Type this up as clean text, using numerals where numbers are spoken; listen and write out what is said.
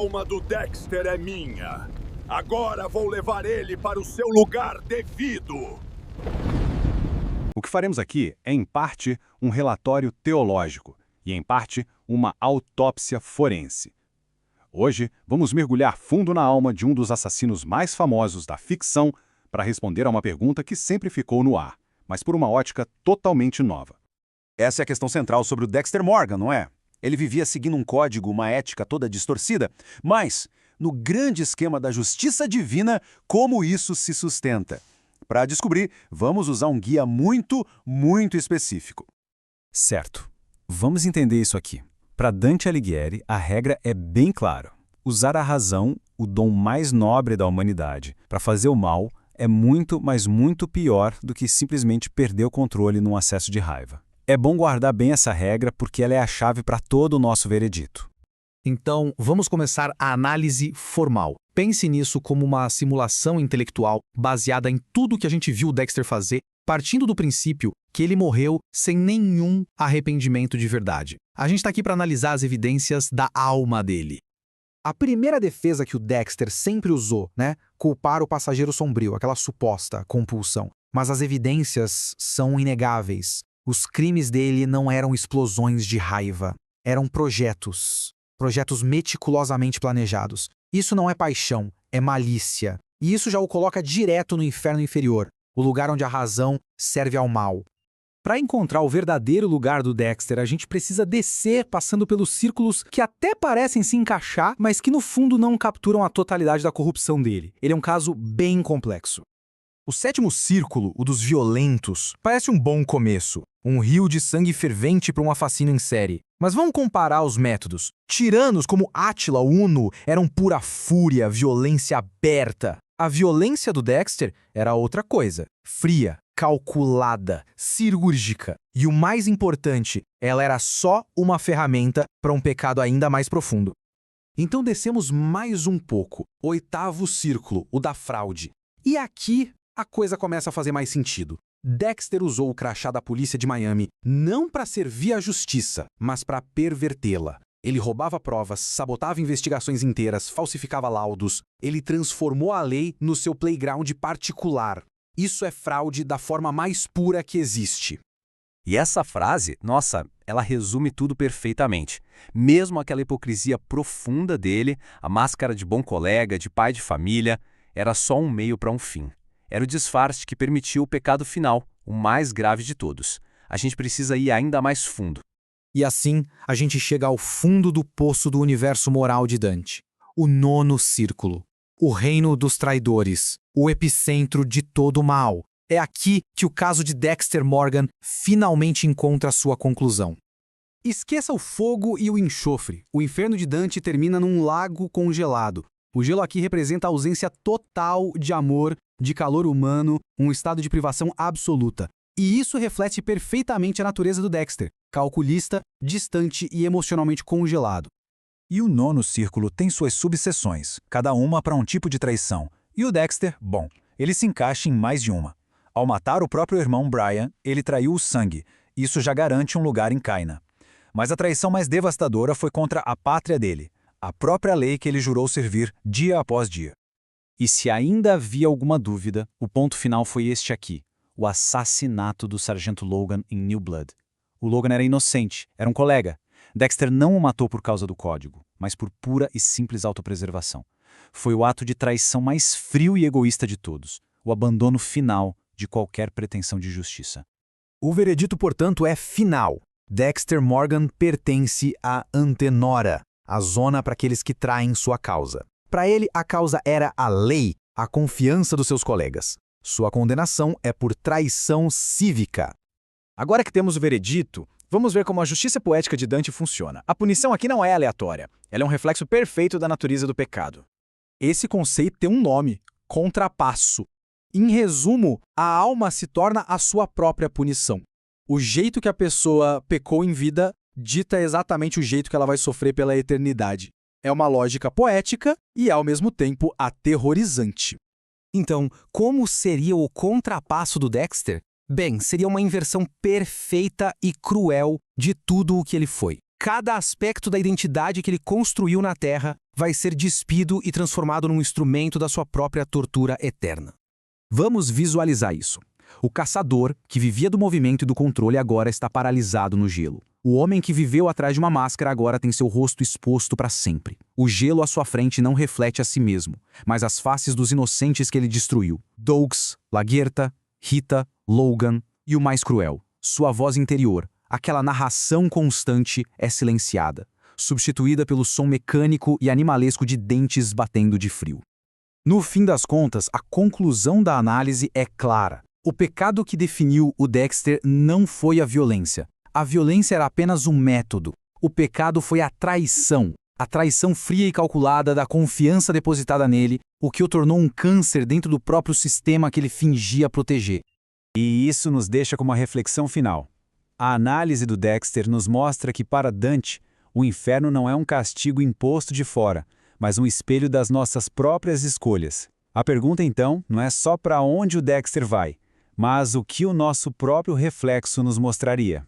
alma do Dexter é minha. Agora vou levar ele para o seu lugar devido. O que faremos aqui é, em parte, um relatório teológico e, em parte, uma autópsia forense. Hoje, vamos mergulhar fundo na alma de um dos assassinos mais famosos da ficção para responder a uma pergunta que sempre ficou no ar, mas por uma ótica totalmente nova. Essa é a questão central sobre o Dexter Morgan, não é? Ele vivia seguindo um código, uma ética toda distorcida, mas, no grande esquema da justiça divina, como isso se sustenta? Para descobrir, vamos usar um guia muito específico. Certo. Vamos entender isso aqui. Para Dante Alighieri, a regra é bem clara. Usar a razão, o dom mais nobre da humanidade, para fazer o mal é muito, mas muito pior do que simplesmente perder o controle num acesso de raiva. É bom guardar bem essa regra porque ela é a chave para todo o nosso veredito. Então, vamos começar a análise formal. Pense nisso como uma simulação intelectual baseada em tudo que a gente viu o Dexter fazer, partindo do princípio que ele morreu sem nenhum arrependimento de verdade. A gente está aqui para analisar as evidências da alma dele. A primeira defesa que o Dexter sempre usou, culpar o passageiro sombrio, aquela suposta compulsão. Mas as evidências são inegáveis. Os crimes dele não eram explosões de raiva, eram projetos meticulosamente planejados. Isso não é paixão, é malícia. E isso já o coloca direto no inferno inferior, o lugar onde a razão serve ao mal. Para encontrar o verdadeiro lugar do Dexter, a gente precisa descer passando pelos círculos que até parecem se encaixar, mas que no fundo não capturam a totalidade da corrupção dele. Ele é um caso bem complexo. O sétimo círculo, o dos violentos, parece um bom começo. Um rio de sangue fervente para um assassino em série. Mas vamos comparar os métodos. Tiranos como Átila Uno eram pura fúria, violência aberta. A violência do Dexter era outra coisa. Fria, calculada, cirúrgica. E o mais importante, ela era só uma ferramenta para um pecado ainda mais profundo. Então descemos mais um pouco. Oitavo círculo, o da fraude. E aqui a coisa começa a fazer mais sentido. Dexter usou o crachá da polícia de Miami não para servir a justiça, mas para pervertê-la. Ele roubava provas, sabotava investigações inteiras, falsificava laudos. Ele transformou a lei no seu playground particular. Isso é fraude da forma mais pura que existe. E essa frase, nossa, ela resume tudo perfeitamente. Mesmo aquela hipocrisia profunda dele, a máscara de bom colega, de pai de família, era só um meio para um fim. Era o disfarce que permitiu o pecado final, o mais grave de todos. A gente precisa ir ainda mais fundo. E assim, a gente chega ao fundo do poço do universo moral de Dante. O nono círculo. O reino dos traidores. O epicentro de todo o mal. É aqui que o caso de Dexter Morgan finalmente encontra sua conclusão. Esqueça o fogo e o enxofre. O inferno de Dante termina num lago congelado. O gelo aqui representa a ausência total de amor, de calor humano, um estado de privação absoluta. E isso reflete perfeitamente a natureza do Dexter, calculista, distante e emocionalmente congelado. E o nono círculo tem suas subseções, cada uma para um tipo de traição. E o Dexter, bom, ele se encaixa em mais de uma. Ao matar o próprio irmão Brian, ele traiu o sangue. Isso já garante um lugar em Caina. Mas a traição mais devastadora foi contra a pátria dele, a própria lei que ele jurou servir dia após dia. E se ainda havia alguma dúvida, o ponto final foi este aqui, o assassinato do sargento Logan em New Blood. O Logan era inocente, era um colega. Dexter não o matou por causa do código, mas por pura e simples autopreservação. Foi o ato de traição mais frio e egoísta de todos, o abandono final de qualquer pretensão de justiça. O veredito, portanto, é final. Dexter Morgan pertence à Antenora, a zona para aqueles que traem sua causa. Para ele, a causa era a lei, a confiança dos seus colegas. Sua condenação é por traição cívica. Agora que temos o veredito, vamos ver como a justiça poética de Dante funciona. A punição aqui não é aleatória. Ela é um reflexo perfeito da natureza do pecado. Esse conceito tem um nome, contrapasso. Em resumo, a alma se torna a sua própria punição. O jeito que a pessoa pecou em vida dita exatamente o jeito que ela vai sofrer pela eternidade. É uma lógica poética e, ao mesmo tempo, aterrorizante. Então, como seria o contrapasso do Dexter? Bem, seria uma inversão perfeita e cruel de tudo o que ele foi. Cada aspecto da identidade que ele construiu na Terra vai ser despido e transformado num instrumento da sua própria tortura eterna. Vamos visualizar isso. O caçador, que vivia do movimento e do controle, agora está paralisado no gelo. O homem que viveu atrás de uma máscara agora tem seu rosto exposto para sempre. O gelo à sua frente não reflete a si mesmo, mas as faces dos inocentes que ele destruiu. Dougs, Lagertha, Rita, Logan e o mais cruel, sua voz interior, aquela narração constante, é silenciada, substituída pelo som mecânico e animalesco de dentes batendo de frio. No fim das contas, a conclusão da análise é clara. O pecado que definiu o Dexter não foi a violência. A violência era apenas um método. O pecado foi a traição fria e calculada da confiança depositada nele, o que o tornou um câncer dentro do próprio sistema que ele fingia proteger. E isso nos deixa com uma reflexão final. A análise do Dexter nos mostra que para Dante, o inferno não é um castigo imposto de fora, mas um espelho das nossas próprias escolhas. A pergunta então não é só para onde o Dexter vai, mas o que o nosso próprio reflexo nos mostraria.